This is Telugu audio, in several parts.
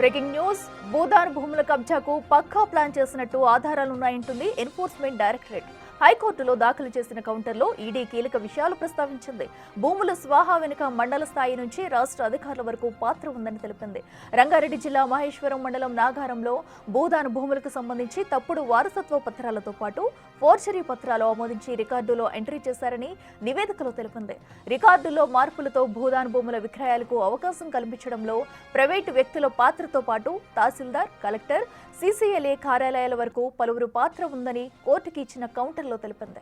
బ్రేకింగ్ న్యూస్ భూదాన్ భూముల కబ్జాకు పక్కా ప్లాన్ చేసినట్టు ఆధారాలున్నాయంటుంది ఎన్ఫోర్స్మెంట్ డైరెక్టరేట్. హైకోర్టులో దాఖలు చేసిన కౌంటర్లో ఈడీ కీలక విషయాలు ప్రస్తావించింది. భూముల స్వాహా వెనుక మండల స్థాయి నుంచి రాష్ట్ర అధికారుల వరకు పాత్ర ఉందని తెలిపింది. రంగారెడ్డి జిల్లా మహేశ్వరం మండలం నాగారంలో భూదాన్ భూములకు సంబంధించి తప్పుడు వారసత్వ పత్రాలతో పాటు ఫోర్జరీ పత్రాలు ఆమోదించి రికార్డులో ఎంట్రీ చేశారని నివేదికలో తెలిపింది. రికార్డుల్లో మార్పులతో భూదాన్ భూముల విక్రయాలకు అవకాశం కల్పించడంలో ప్రైవేటు వ్యక్తుల పాత్రతో పాటు తహసీల్దార్, కలెక్టర్, సీసీఎల్ఏ కార్యాలయాల వరకు పలువురు పాత్ర ఉందని కోర్టుకి ఇచ్చిన కౌంటర్లో తెలిపింది.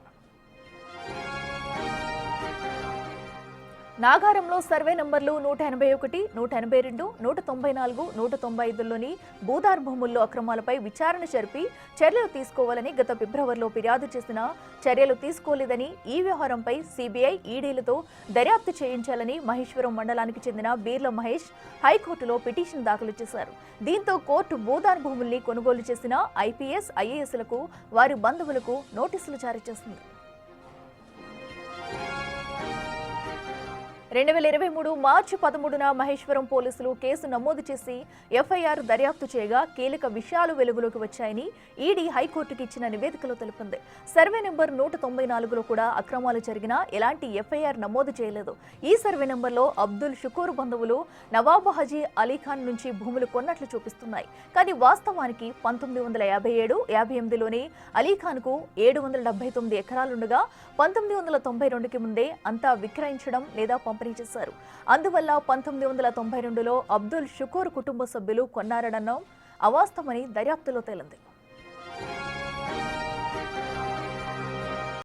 నాగారంలో సర్వే నంబర్లు 181, 182, 194, 195లోని భూదాన్ భూముల్లో అక్రమాలపై విచారణ జరిపి చర్యలు తీసుకోవాలని గత ఫిబ్రవరిలో ఫిర్యాదు చేసిన చర్యలు తీసుకోలేదని, ఈ వ్యవహారంపై సీబీఐ, ఈడీలతో దర్యాప్తు చేయించాలని మహేశ్వరం మండలానికి చెందిన బీర్ల మహేష్ హైకోర్టులో పిటిషన్ దాఖలు చేశారు. దీంతో కోర్టు భూదాన్ భూముల్ని కొనుగోలు చేసిన ఐపీఎస్, ఐఏఎస్లకు వారి బంధువులకు నోటీసులు జారీ చేసింది. 2023 మార్చి 13న మహేశ్వరం పోలీసులు కేసు నమోదు చేసి ఎఫ్ఐఆర్ దర్యాప్తు చేయగా కీలక విషయాలు వెలుగులోకి వచ్చాయని ఈడీ హైకోర్టుకి ఇచ్చిన నివేదికలో తెలిపింది. సర్వే నెంబర్ 194లో కూడా అక్రమాలు జరిగినా ఎలాంటి ఎఫ్ఐఆర్ నమోదు చేయలేదు. ఈ సర్వే నెంబర్లో అబ్దుల్ షుకూర్ బంధువులు నవాబ్ హాజీ అలీఖాన్ నుంచి భూములు కొన్నట్లు చూపిస్తున్నాయి. కానీ వాస్తవానికి 1957-58లోనే అలీఖాన్కు 779 ఎకరాలుండగా 1992కి ముందే అంతా విక్రయించడం లేదా పంపిణీ చేశారు. అందువల్ల 1992లో అబ్దుల్ షుకూర్ కుటుంబ సభ్యులు కొన్నారనడం అవాస్తవమని దర్యాప్తులో తేలింది.